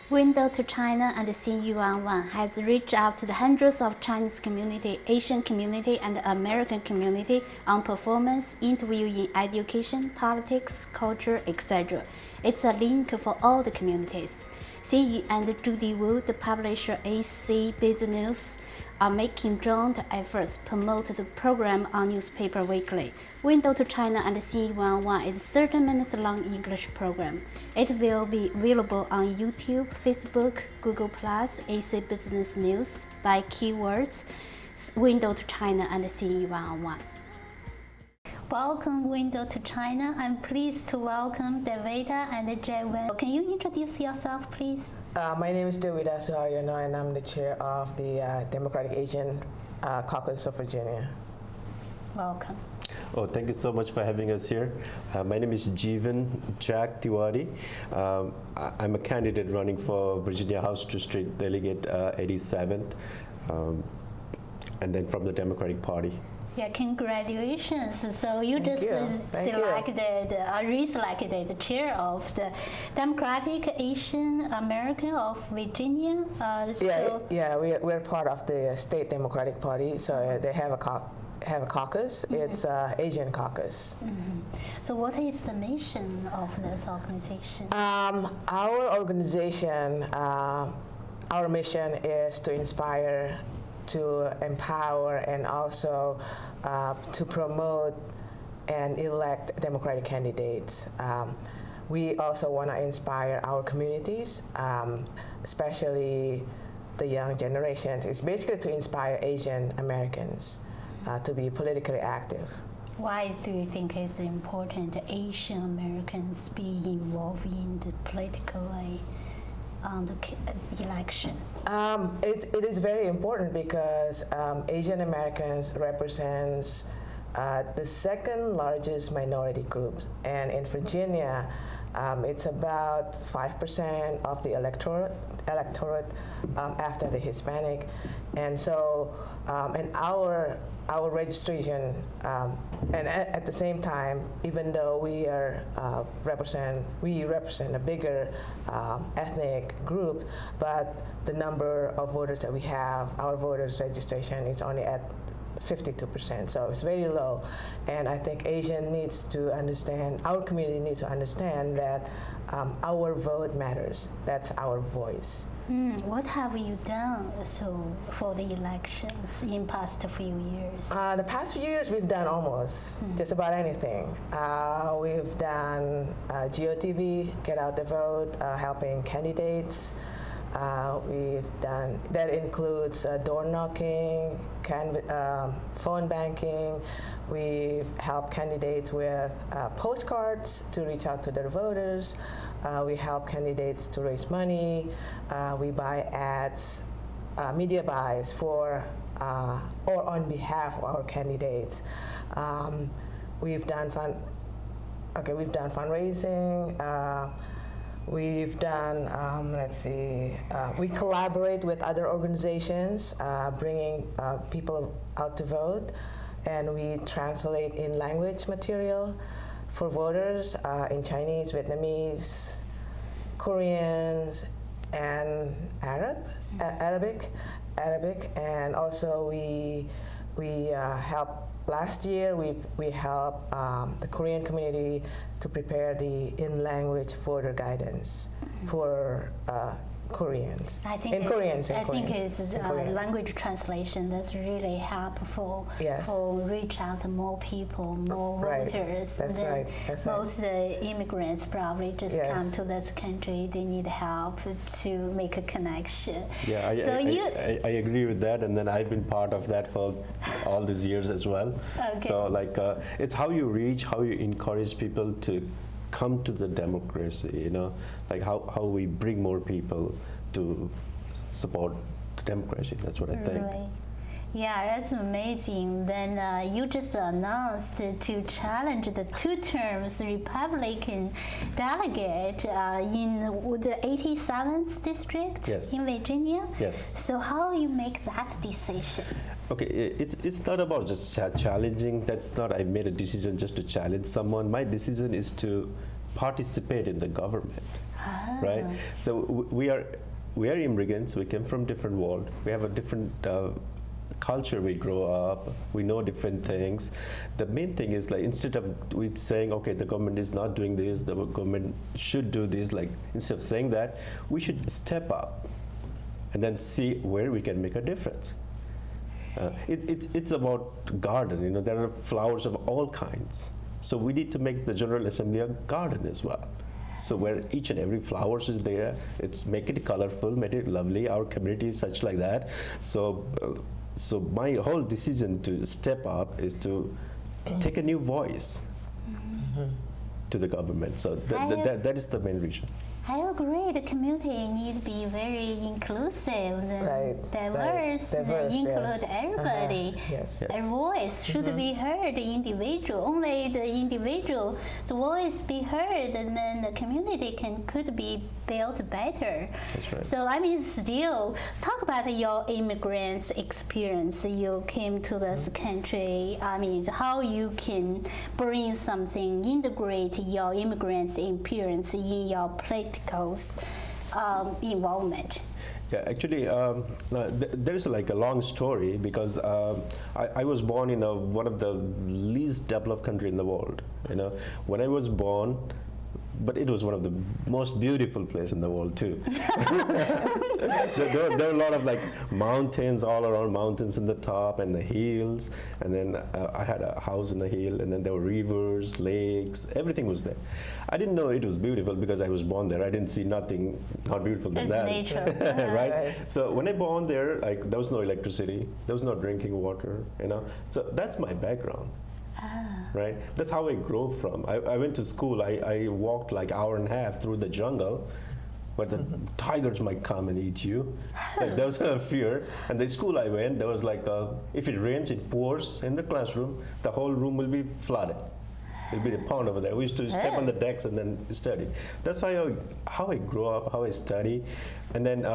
Window to China and Xinyu Zhang has reached out to the hundreds of Chinese community, Asian community, and American community on performance, interview in education, politics, culture, etc. It's a link for all the communities. Xinyu and Judy Wu, the publisher AC Business, are making joint efforts to promote the program on Newspaper Weekly. Window to China and Xinyu Zhang is a 30 minutes long English program. It will be available on YouTube, Facebook, Google+, AC Business News by keywords Window to China and Xinyu Zhang. Welcome, Window to China. I'm pleased to welcome Dewita and Jewan. Can you introduce yourself, please? My name is Dewita Soeharjono, and I'm the chair of the Democratic Asian Caucus of Virginia. Welcome. Oh, thank you so much for having us here. My name is Jewan Tiwari. I'm a candidate running for Virginia House District Delegate 87th, and then from the Democratic Party. Yeah, congratulations. So you just reselected the chair of the Democratic Asian American of Virginia. We're part of the State Democratic Party, so they have a caucus. It's Asian Caucus. So what is the mission of this organization? Our organization, our mission is to inspire, to empower, and also to promote and elect Democratic candidates. We also want to inspire our communities, especially the young generations. It's basically to inspire Asian Americans to be politically active. Why do you think it's important that Asian Americans be involved in the politically on the elections? It is very important because Asian Americans represents the second largest minority group, and in Virginia, it's about 5% of the electorate after the Hispanic, and so and our registration, and at the same time, even though we represent a bigger ethnic group, but the number of voters that we have, our voters registration is only at 52%, so it's very low. And I think Asian needs to understand, our community needs to understand that our vote matters. That's our voice. What have you done for the elections in past few years? The past few years, we've done almost just about anything. We've done GOTV, Get Out the Vote, helping candidates. We've done, that includes door knocking, phone banking. We've helped candidates with postcards to reach out to their voters. We help candidates to raise money. We buy ads, media buys for or on behalf of our candidates. We've done fundraising. We've done, we collaborate with other organizations, bringing people out to vote, and we translate in language material for voters in Chinese, Vietnamese, Koreans, and Arabic, and also we help. Last year, we helped the Korean community to prepare the in-language voter guidance for Koreans. I think it's language translation that's really helpful for reach out to more people, more voters. That's right. Most immigrants probably just come to this country. They need help to make a connection. Yeah, I agree with that, and then I've been part of that for all these years as well. Okay. So it's how you reach, how you encourage people to come to the democracy, like how we bring more people to support the democracy. That's what I think. Right. Yeah, that's amazing. Then you just announced to challenge the two terms Republican delegate in the 87th district in Virginia. Yes. So how you make that decision? Okay, it's not about just challenging. That's not, I made a decision just to challenge someone. My decision is to participate in the government. right? So we are immigrants. We came from different world. We have a different culture. We grow up. We know different things. The main thing is like instead of we saying, okay, the government is not doing this, the government should do this. Like instead of saying that, we should step up and then see where we can make a difference. It's about garden. You know, there are flowers of all kinds. So we need to make the General Assembly a garden as well. So where each and every flowers is there, make it colorful, make it lovely. Our community is such like that. So my whole decision to step up is to take a new voice to the government. So that is the main reason. I agree. The community need to be very inclusive, diverse, include everybody. Yes. Their voice should be heard. Individual, only the individual's voice be heard, and then the community could be built better. That's right. So I mean, still talk about your immigrants experience. You came to this country. I mean, how you can bring something, integrate your immigrants' experience in your political involvement. Yeah, actually, there's like a long story because I was born in one of the least developed country in the world. You know, when I was born, but it was one of the most beautiful place in the world too. there were a lot of like mountains all around, mountains in the top and the hills, and then I had a house in the hill, and then there were rivers, lakes, everything was there. I didn't know it was beautiful because I was born there. I didn't see nothing not beautiful than that. Nature. Right? So when I born there, like there was no electricity, there was no drinking water, you know. So that's my background. Right? That's how I grew from. I went to school. I walked like hour and a half through the jungle, but the tigers might come and eat you. Like, there was a fear. And the school I went, there was like, if it rains, it pours in the classroom, the whole room will be flooded. It'll be a pond over there. We used to step on the decks and then study. That's how I grew up, how I study. And then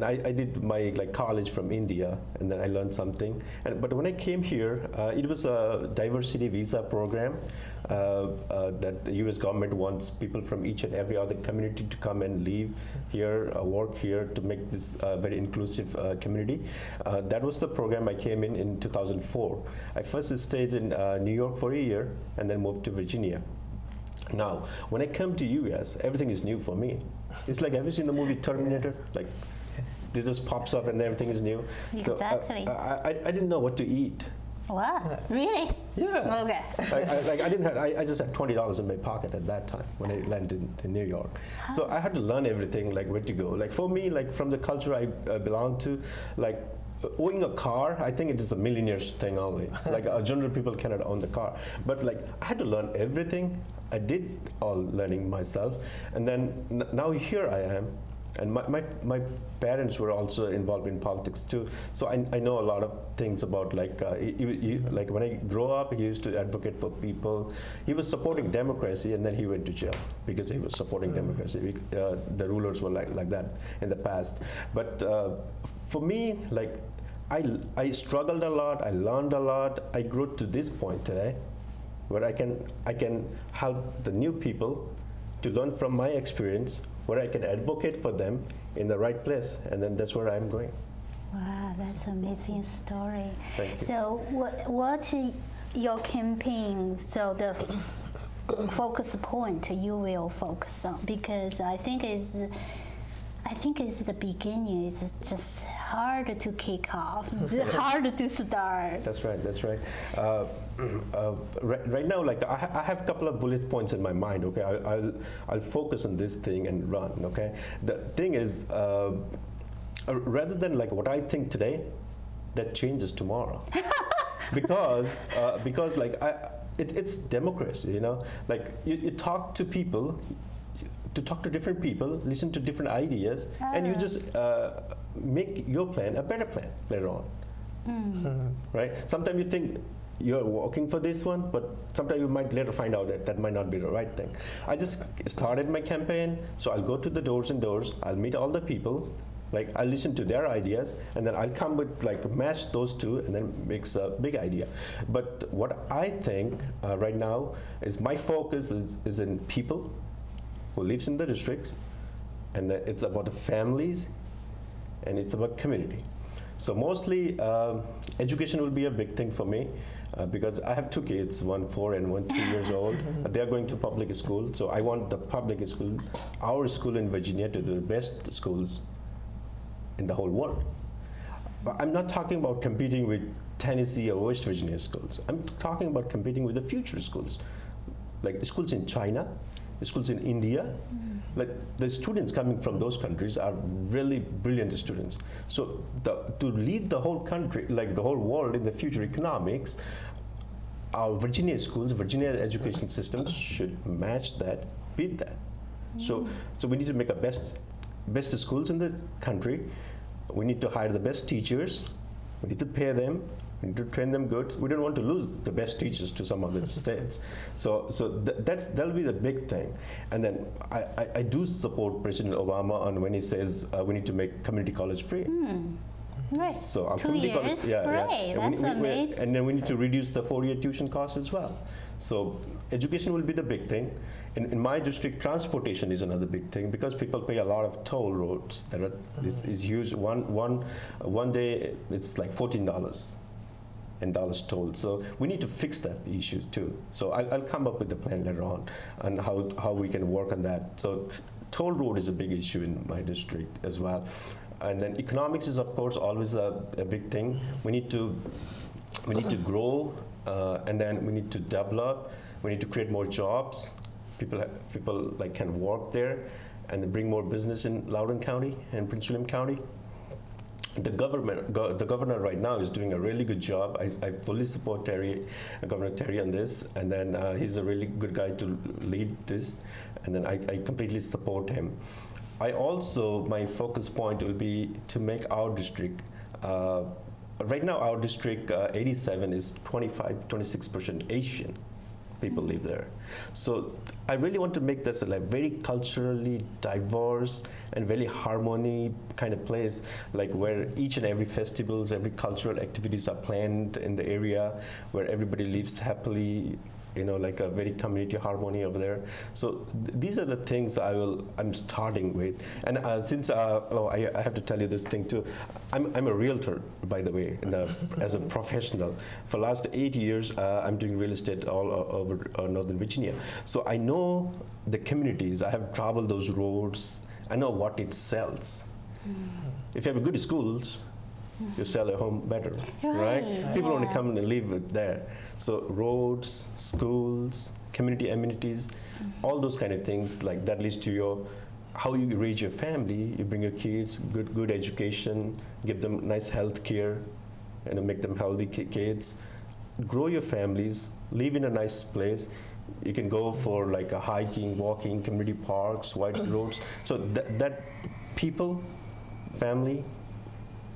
I did my college from India, and then I learned something. But when I came here, it was a diversity visa program that the U.S. government wants people from each and every other community to come and live here, work here to make this very inclusive community. That was the program I came in 2004. I first stayed in New York for a year, and then moved to Virginia. Now, when I come to U.S., everything is new for me. It's like, have you seen the movie Terminator? Like, this just pops up and everything is new. Exactly. So I didn't know what to eat. Wow, really? Yeah. Okay. I just had $20 in my pocket at that time when I landed in New York. So I had to learn everything, like where to go. Like for me, like from the culture I belong to, like owning a car, I think it is a millionaire's thing only. Like general people cannot own the car. But like I had to learn everything. I did all learning myself. And then now here I am. And my parents were also involved in politics too, so I know a lot of things about like when I grew up, he used to advocate for people. He was supporting democracy, and then he went to jail because he was supporting democracy. The rulers were like that in the past. But for me, like I struggled a lot. I learned a lot. I grew to this point today, where I can help the new people to learn from my experience, where I can advocate for them in the right place, and then that's where I'm going. Wow, that's an amazing story. Thank you. So what your campaign, so the focus point you will focus on? Because I think it's the beginning. It's just hard to kick off. It's hard to start. That's right. Right now, like I have a couple of bullet points in my mind. Okay, I'll focus on this thing and run. Okay, the thing is, rather than like what I think today, that changes tomorrow. because like it's democracy. You know, like you talk to people. To talk to different people, listen to different ideas, and you just make your plan a better plan later on. Right? Sometimes you think you're working for this one, but sometimes you might later find out that might not be the right thing. I just started my campaign, so I'll go to the doors and doors, I'll meet all the people, like I'll listen to their ideas, and then I'll come with like match those two, and then makes a big idea. But what I think right now is my focus is in people. who lives in the districts, and then it's about the families, and it's about community. So mostly education will be a big thing for me because I have two kids, one 4 and one 2 years old. They are going to public school, so I want the public school, our school in Virginia, to be the best schools in the whole world. But I'm not talking about competing with Tennessee or West Virginia schools. I'm talking about competing with the future schools, like schools in China, schools in India. Like the students coming from those countries are really brilliant students. So to lead the whole country, like the whole world in the future economics, our Virginia schools, Virginia education systems should match that, beat that. So we need to make a best schools in the country. We need to hire the best teachers. We need to pay them. We need to train them good. We don't want to lose the best teachers to some other states. So that'll be the big thing. And then I do support President Obama on when he says we need to make community college free. Right. So our 2 years, college, great. That's amazing. And then we need to reduce the 4-year tuition cost as well. So education will be the big thing. In my district, transportation is another big thing because people pay a lot of toll roads. That is huge. One day it's like $14 and dollars toll. So we need to fix that issue too. So I'll come up with a plan later on how we can work on that. So toll road is a big issue in my district as well. And then economics is of course always a big thing. We need to grow and then we need to develop. We need to create more jobs. People like can work there and bring more business in Loudoun County and Prince William County. The governor right now is doing a really good job. I fully support Governor Terry on this, and then he's a really good guy to lead this, and then I completely support him. My focus point will be to make our district, right now our district 87 is 26% Asian people live there. So I really want to make this a very culturally diverse and very harmony kind of place, like where each and every festivals, every cultural activities are planned in the area, where everybody lives happily, like a very community harmony over there. So these are the things I'm starting with. And since I have to tell you this thing too, I'm a realtor, by the way, as a professional. For the last 8 years, I'm doing real estate all over Northern Virginia. So I know the communities. I have traveled those roads. I know what it sells. If you have good schools, you sell a home better, right? People want to come and live there. So roads, schools, community amenities, all those kind of things, like that leads to how you raise your family. You bring your kids good education, give them nice health care, and make them healthy kids. Grow your families, live in a nice place. You can go for like a hiking, walking, community parks, wide roads. So that people, family,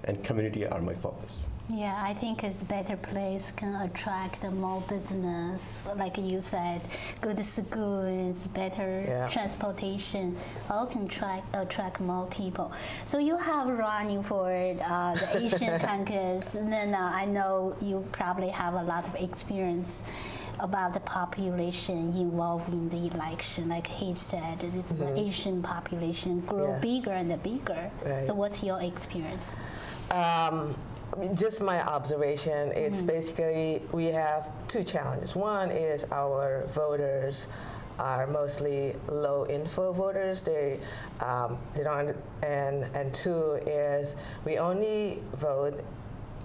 and community are my focus. Yeah, I think it's a better place can attract more business, like you said, good schools, better transportation, all can attract more people. So you have running for the Asian Caucus, and then I know you probably have a lot of experience about the population involved in the election. Like he said, it's the Asian population grow bigger and bigger. Right. So what's your experience? Just my observation, it's basically we have two challenges. One is our voters are mostly low info voters. They don't, and two is we only vote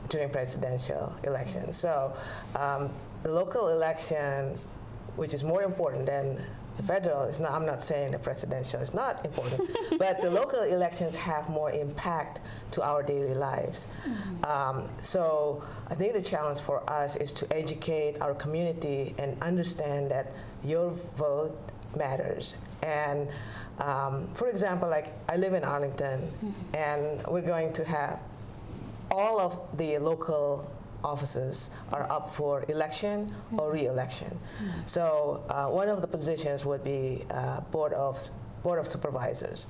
during presidential elections. So the local elections, which is more important than the federal, I'm not saying the presidential is not important, but the local elections have more impact to our daily lives. So I think the challenge for us is to educate our community and understand that your vote matters. And for example, like I live in Arlington, and we're going to have all of the local offices are up for election or re-election. So one of the positions would be board of supervisors.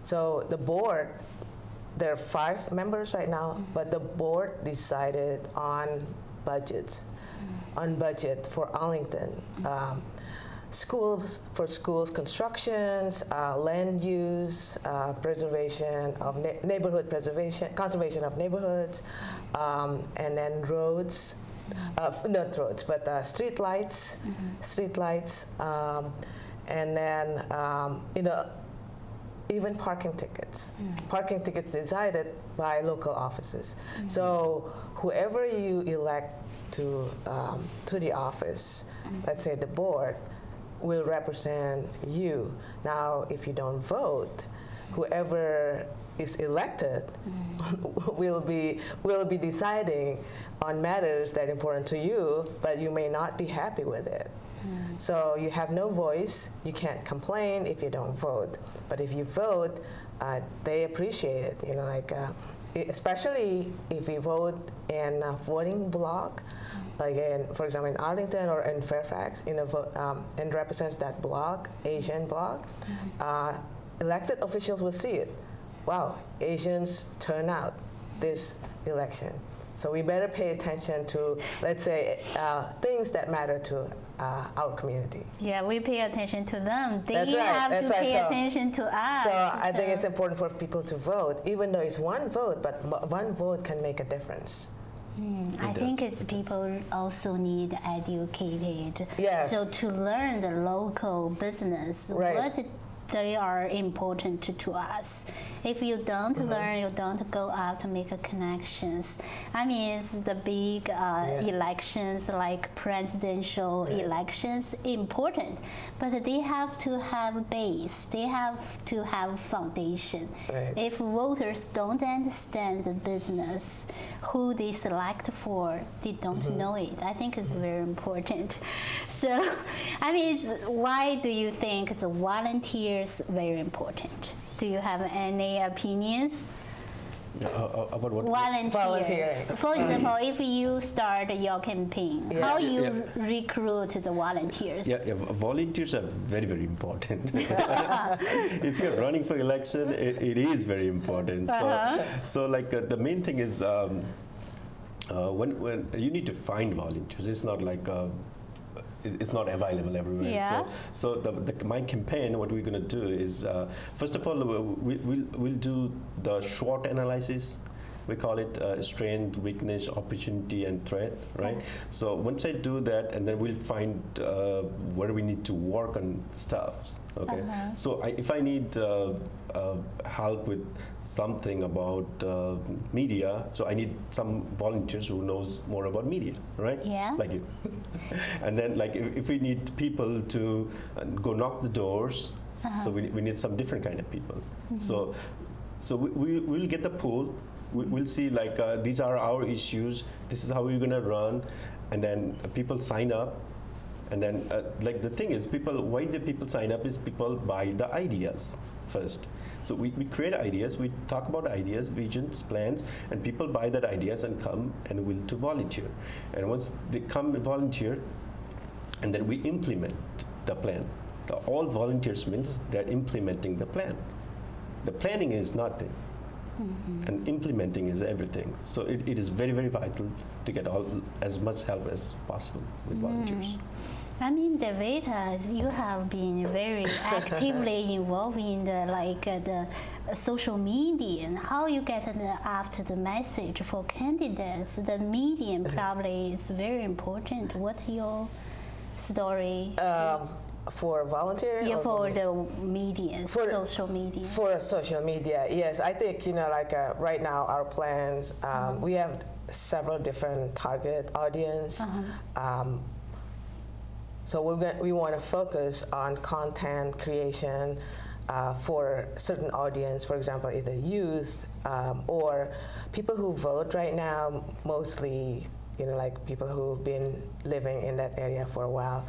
So the board, there are 5 members right now, but the board decided on budget for Arlington. schools constructions, land use, preservation of neighborhood preservation, conservation of neighborhoods, and then roads, not roads, but street lights, and then even parking tickets. Parking tickets decided by local offices. So whoever you elect to the office, let's say the board, will represent you. Now, if you don't vote, whoever is elected will be deciding on matters that are important to you, but you may not be happy with it. So you have no voice. You can't complain if you don't vote. But if you vote, they appreciate it. You know, like especially if you vote in a voting block, like for example, in Arlington or in Fairfax, and represents that block, Asian block, elected officials will see it. Wow, Asians turn out this election. So we better pay attention to, let's say, things that matter to our community. Yeah, we pay attention to them. They That's right. have That's to right. pay attention to us. So I think it's important for people to vote, even though it's one vote, but one vote can make a difference. I think it's people also need educated. Yes. So to learn the local business, Right. what they are important to us. If you don't learn, you don't go out to make connections. I mean, it's the big elections like presidential elections important, but they have to have a base. They have to have foundation. Right. If voters don't understand the business, who they select for, they don't know it. I think it's very important. So, I mean, why do you think the volunteers very important? Do you have any opinions? About what? Volunteering. For example, if you start your campaign, how Yes. you recruit the volunteers? Yeah, volunteers are very, very important. If you're running for election, it is very important. So like the main thing is when you need to find volunteers. It's not like it's not available everywhere. Yeah. So my campaign, what we're going to do is, first of all, we'll do the SWOT analysis. We call it strength, weakness, opportunity, and threat, right? So once I do that, and then we'll find where we need to work on stuff, okay? So if I need help with something about media, so I need some volunteers who knows more about media, right? Yeah. Like you. And then like if we need people to go knock the doors, so we need some different kind of people. So we'll get the pool. We'll see like these are our issues. This is how we're gonna run, and then people sign up, and then like the thing is, why the people sign up is people buy the ideas first. So we create ideas, we talk about ideas, visions, plans, and people buy that ideas and come and will to volunteer. And once they come and volunteer, and then we implement the plan. All volunteers means they're implementing the plan. The planning is nothing. And implementing is everything. So it is very, very vital to get as much help as possible with volunteers. I mean, Dewita, you have been very actively involved in the social media, and how you get after the message for candidates. The medium probably is very important. What's your story? For volunteering? Yeah, or for the media, social media. For social media, yes. I think, right now our plans, we have several different target audience. So we want to focus on content creation for certain audience, for example, either youth or people who vote right now, mostly, like people who've been living in that area for a while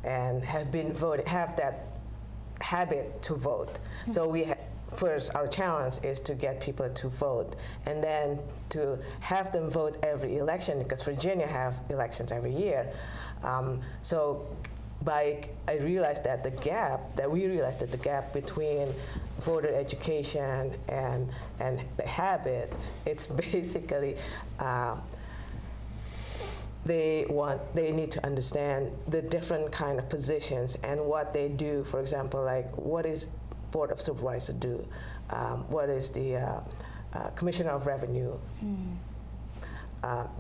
and have been voting, have that habit to vote. So first, our challenge is to get people to vote, and then to have them vote every election, because Virginia have elections every year. So I realized that we realized that the gap between voter education and the habit, it's basically they need to understand the different kind of positions and what they do. For example, like what is Board of Supervisors do? What is the Commissioner of Revenue?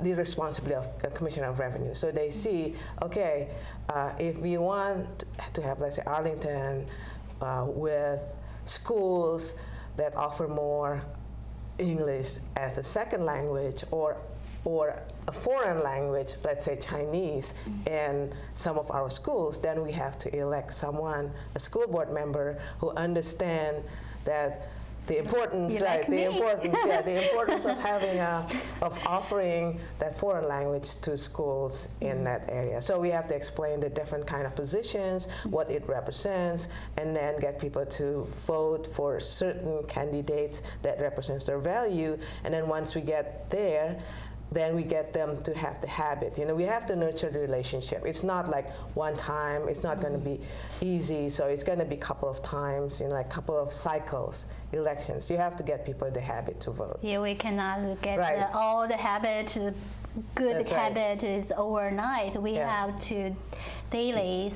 The responsibility of Commissioner of Revenue. So they see, okay, if we want to have, let's say, Arlington with schools that offer more English as a second language, or a foreign language, let's say Chinese, in some of our schools, then we have to elect someone, a school board member, who understand that the importance, the importance of having of offering that foreign language to schools in that area. So we have to explain the different kind of positions, what it represents, and then get people to vote for certain candidates that represents their value. And then once we get there, then we get them to have the habit. You know, we have to nurture the relationship. It's not like one time, it's not going to be easy, so it's going to be a couple of times, you know, like a couple of cycles, elections. You have to get people the habit to vote. Yeah, we cannot get all the habit, good habit is overnight. We have to daily,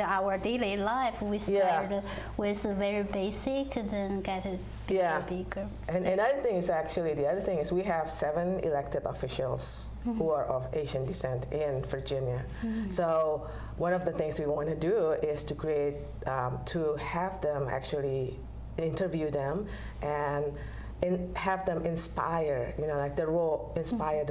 our daily life, we start with very basic, then get it bigger. And another thing is actually, the other thing is we have 7 elected officials who are of Asian descent in Virginia. So one of the things we want to do is to create, to have them actually interview them and have them inspire, you know, like the role, inspire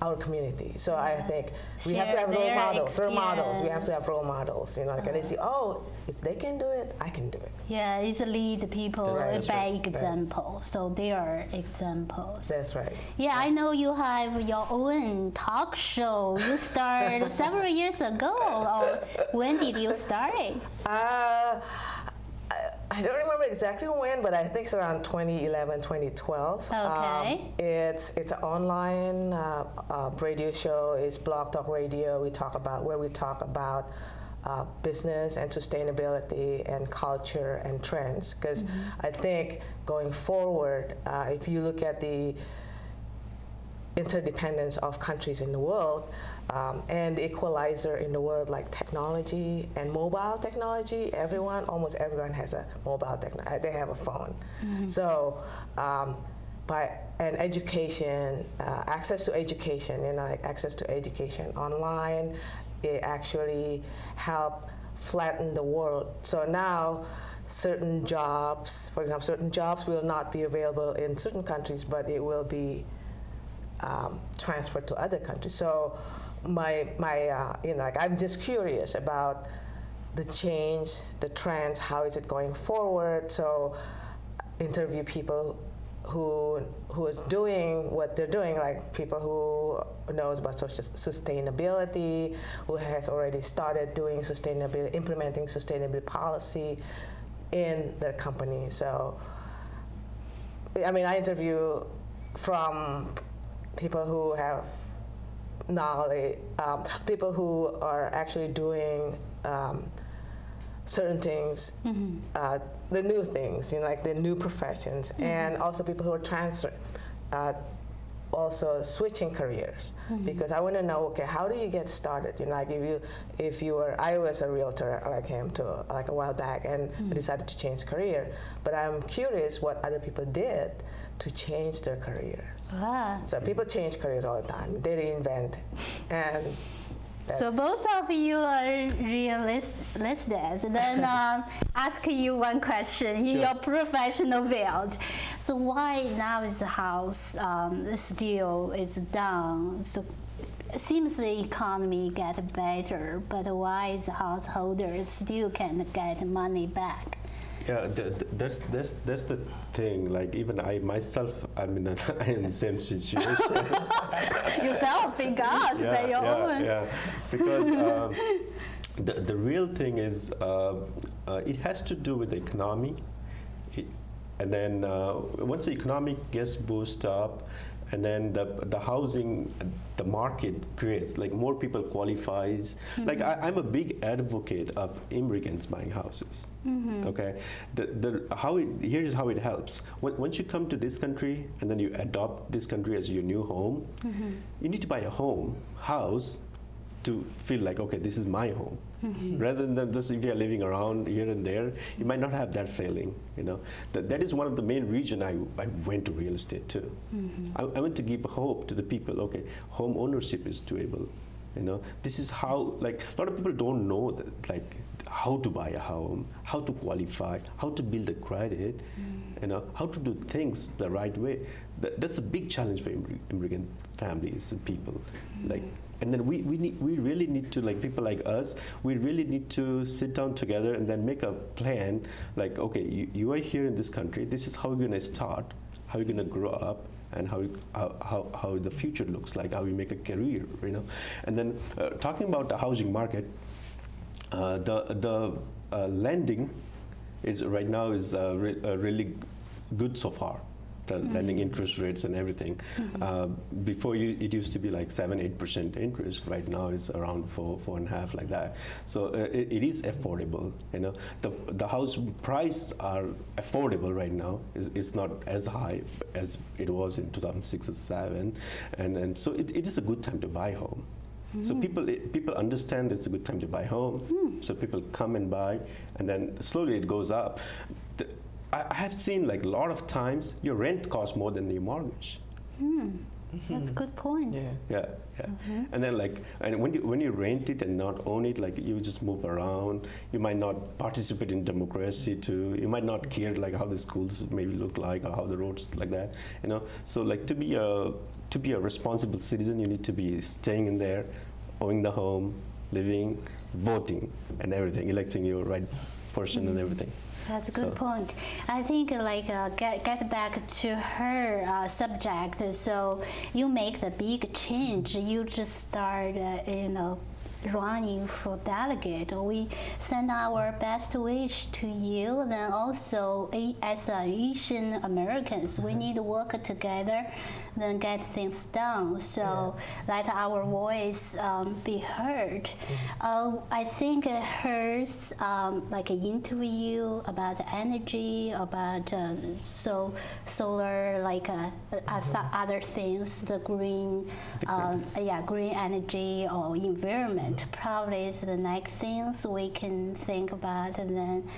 our community. So I think we have to have role models. We have to have role models, you know, like, and they see, oh, if they can do it, I can do it. Yeah, it's lead people by example. So they are examples. That's right. Yeah, I know you have your own talk show. You started several years ago. Or when did you start it? I don't remember exactly when, but I think it's around 2011, 2012. Okay. It's an online radio show. It's Blog Talk Radio. We talk about business and sustainability and culture and trends. Because I think going forward, if you look at the interdependence of countries in the world, and the equalizer in the world, like technology and mobile technology, almost everyone has a mobile technology. They have a phone. So, and education, access to education, you know, like access to education online, it actually help flatten the world. So now, certain jobs, for example, certain jobs will not be available in certain countries, but it will be transferred to other countries. So my you know, like, I'm just curious about the change, the trends, how is it going forward. So interview people who is doing what they're doing, like people who knows about sustainability, who has already started doing sustainability, implementing sustainability policy in their company. So I mean, I interview from people who have knowledge, people who are actually doing certain things, the new things, you know, like the new professions, and also people who are also switching careers, because I want to know, okay, how do you get started? You know, like if you were, I was a realtor like him too, like a while back, and I decided to change career, but I'm curious what other people did to change their career. So people change careers all the time. They reinvent, and so both of you are realistic. Then ask you one question in your professional field. So why now is the house still is down? So it seems the economy get better, but why is householders still can't get money back? Yeah, that's the thing. Like, even I myself, I'm in the same situation. Yourself, thank God, by your own. Yeah, because the real thing is it has to do with the economy. and then once the economic gets boosted up, and then the housing, the market creates, like more people qualifies. Like I'm a big advocate of immigrants buying houses. Okay, here's how it helps. Once you come to this country and then you adopt this country as your new home, you need to buy a house to feel like, okay, this is my home. Rather than just if you're living around here and there, you might not have that feeling, you know. That is one of the main reason I went to real estate too. I went to give hope to the people, okay, home ownership is doable. You know, this is how, like, a lot of people don't know that, like, how to buy a home, how to qualify, how to build a credit, you know, how to do things the right way. That's a big challenge for immigrant families and people. Like, and then we really need to, like, people like us, we really need to sit down together and then make a plan. Like, okay, you are here in this country. This is how you're gonna start, how you're gonna grow up, and how the future looks like, how you make a career, you know. And then talking about the housing market, the lending is right now is really good so far. The lending interest rates and everything. Before it used to be like 7-8% interest. Right now it's around 4.5%, like that. So it is affordable. You know, the house price are affordable right now. It's not as high as it was in 2006 or 2007, and so it is a good time to buy home. So people understand it's a good time to buy home. So people come and buy, and then slowly it goes up. I have seen, like, a lot of times your rent costs more than your mortgage. That's a good point. Yeah. And then, like, and when you rent it and not own it, like, you just move around. You might not participate in democracy too. You might not care, like, how the schools maybe look like or how the roads like that. You know, so, like, to be a responsible citizen, you need to be staying in there, owning the home, living, voting, and everything, electing your right person and everything. That's a good point. I think, like, get back to her subject. So you make the big change. You just start, you know, running for delegate. We send our best wish to you. Then also, as Asian Americans, we need to work together, then get things done. So let our voice be heard. I think hers, like an interview about energy, about solar, like other things, the green, green energy or environment. Probably is the next things we can think about, and then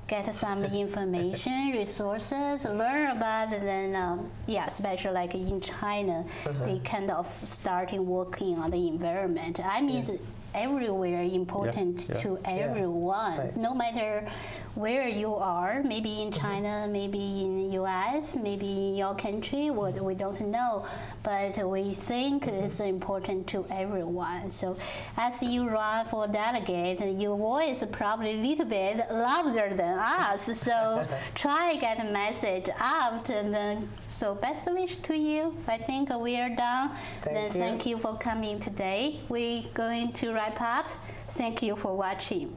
get some information, resources, learn about, and then especially like in China, they kind of starting working on the environment. I mean, everywhere important to everyone, no matter where you are, maybe in China, maybe in US, maybe in your country, we don't know, but we think it's important to everyone. So as you run for delegate, your voice is probably a little bit louder than us, so try to get the message out, and then so best wish to you. I think we are done. Thank you for coming today. We're going to wrap up. Thank you for watching.